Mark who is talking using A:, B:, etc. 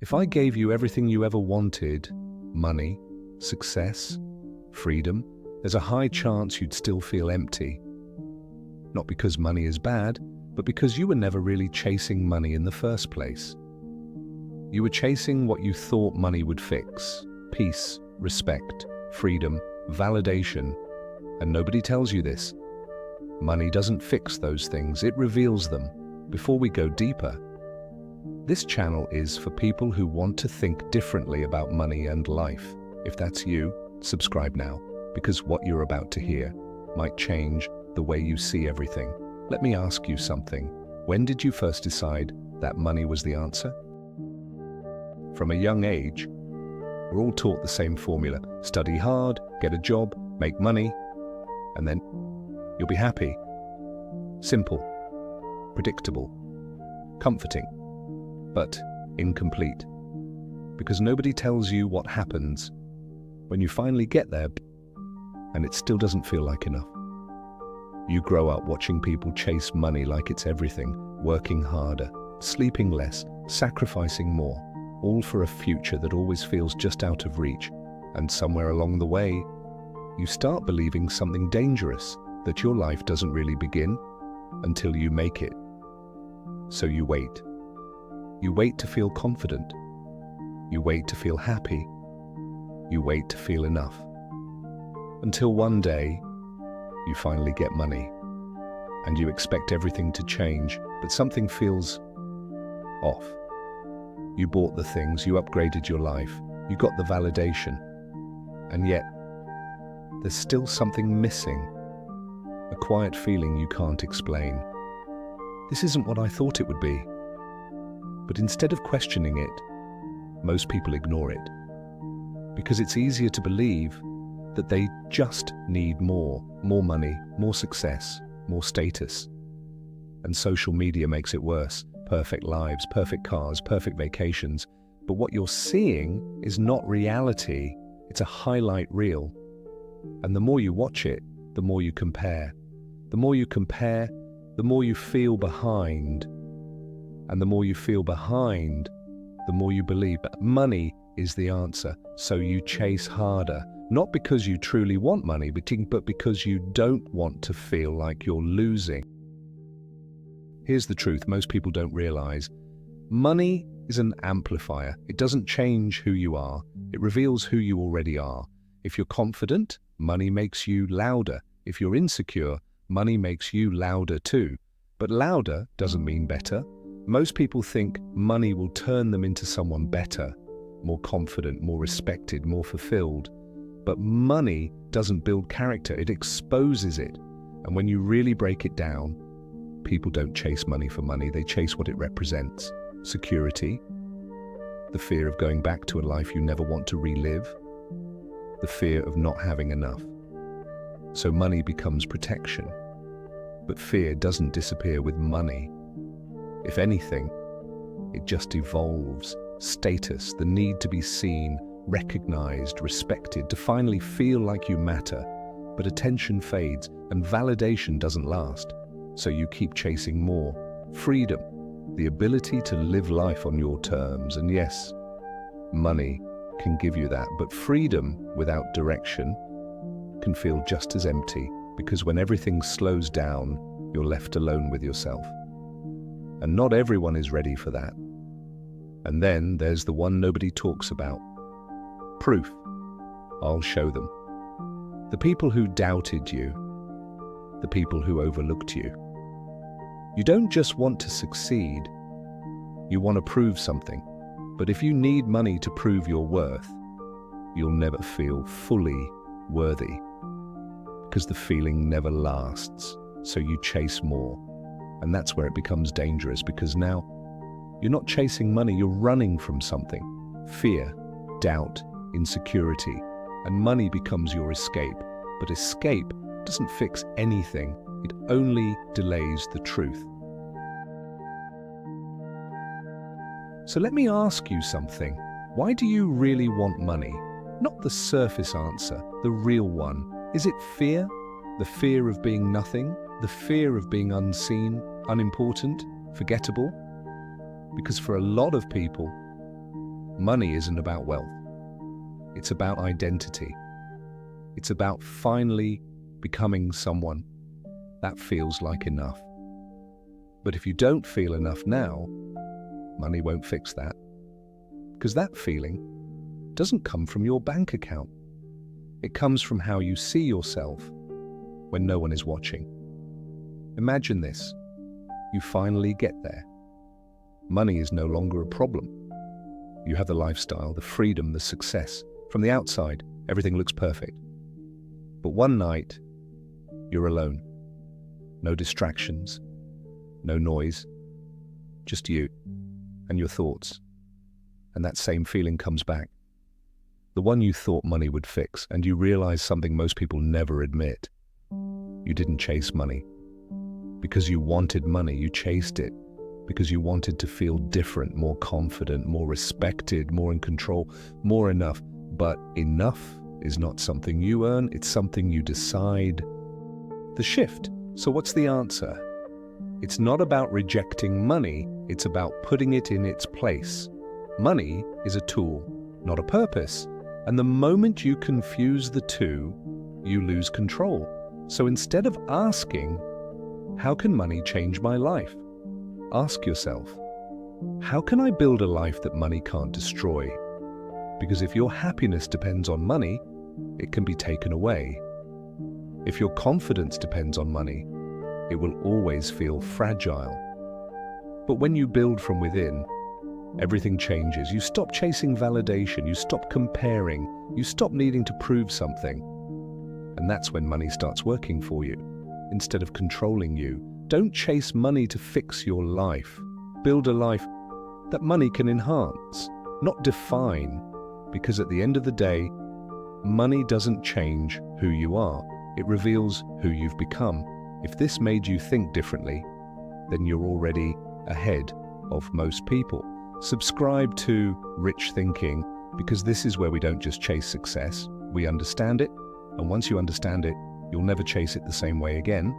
A: If I gave you everything you ever wanted, money, success, freedom, there's a high chance you'd still feel empty. Not because money is bad, but because you were never really chasing money in the first place. You were chasing what you thought money would fix: peace, respect, freedom, validation. And nobody tells you this. Money doesn't fix those things, it reveals them. Before we go deeper, this channel is for people who want to think differently about money and life. If that's you, subscribe now, because what you're about to hear might change the way you see everything. Let me ask you something. When did you first decide that money was the answer? From a young age, we're all taught the same formula. Study hard, get a job, make money, and then you'll be happy. Simple, predictable, comforting, but incomplete. Because nobody tells you what happens when you finally get there and it still doesn't feel like enough. You grow up watching people chase money like it's everything, working harder, sleeping less, sacrificing more, all for a future that always feels just out of reach. And somewhere along the way, you start believing something dangerous, that your life doesn't really begin until you make it. So you wait. You wait to feel confident. You wait to feel happy. You wait to feel enough. Until one day, you finally get money, and you expect everything to change, but something feels off. You bought the things, you upgraded your life, you got the validation, and yet there's still something missing, a quiet feeling you can't explain. This isn't what I thought it would be. But instead of questioning it, most people ignore it, because it's easier to believe that they just need more money, more success, more status. And social media makes it worse. Perfect lives, perfect cars, perfect vacations. But what you're seeing is not reality, it's a highlight reel. And the more you watch it, the more you compare. The more you compare, the more you feel behind. And the more you feel behind, the more you believe that money is the answer. So you chase harder. Not because you truly want money, but because you don't want to feel like you're losing. Here's the truth most people don't realize. Money is an amplifier. It doesn't change who you are. It reveals who you already are. If you're confident, money makes you louder. If you're insecure, money makes you louder too. But louder doesn't mean better. Most people think money will turn them into someone better, more confident, more respected, more fulfilled. But money doesn't build character, it exposes it. And when you really break it down, people don't chase money for money, they chase what it represents. Security, the fear of going back to a life you never want to relive, the fear of not having enough. So money becomes protection. But fear doesn't disappear with money. If anything, it just evolves. Status, the need to be seen, recognized, respected, to finally feel like you matter. But attention fades and validation doesn't last. So you keep chasing more. Freedom, the ability to live life on your terms. And yes, money can give you that, but freedom without direction can feel just as empty, because when everything slows down, you're left alone with yourself. And not everyone is ready for that. And then there's the one nobody talks about. Proof. I'll show them. The people who doubted you, the people who overlooked you. You don't just want to succeed, you want to prove something. But if you need money to prove your worth, you'll never feel fully worthy, because the feeling never lasts. So you chase more. And that's where it becomes dangerous, because now you're not chasing money, you're running from something. Fear, doubt, insecurity, and money becomes your escape. But escape doesn't fix anything, it only delays the truth. So let me ask you something. Why do you really want money? Not the surface answer, the real one. Is it fear? The fear of being nothing? The fear of being unseen, unimportant, forgettable? Because for a lot of people, Money isn't about wealth. It's about identity. It's about finally becoming someone that feels like enough. But if you don't feel enough now, money won't fix that. Because that feeling doesn't come from your bank account. It comes from how you see yourself when no one is watching. Imagine this. You finally get there. Money is no longer a problem. You have the lifestyle, the freedom, the success. From the outside, everything looks perfect. But one night, you're alone. No distractions, no noise, just you and your thoughts. And that same feeling comes back. The one you thought money would fix, and you realize something most people never admit. You didn't chase money. Because you wanted money, you chased it. Because you wanted to feel different, more confident, more respected, more in control, more enough. But enough is not something you earn, it's something you decide. The shift. So what's the answer? It's not about rejecting money, it's about putting it in its place. Money is a tool, not a purpose. And the moment you confuse the two, you lose control. So instead of asking, how can money change my life? Ask yourself, how can I build a life that money can't destroy? Because if your happiness depends on money, it can be taken away. If your confidence depends on money, it will always feel fragile. But when you build from within, everything changes. You stop chasing validation, you stop comparing, you stop needing to prove something. And that's when money starts working for you, instead of controlling you. Don't chase money to fix your life. Build a life that money can enhance, not define. Because at the end of the day, money doesn't change who you are. It reveals who you've become. If this made you think differently, then you're already ahead of most people. Subscribe to Rich Thinking, because this is where we don't just chase success, we understand it, and once you understand it, you'll never chase it the same way again.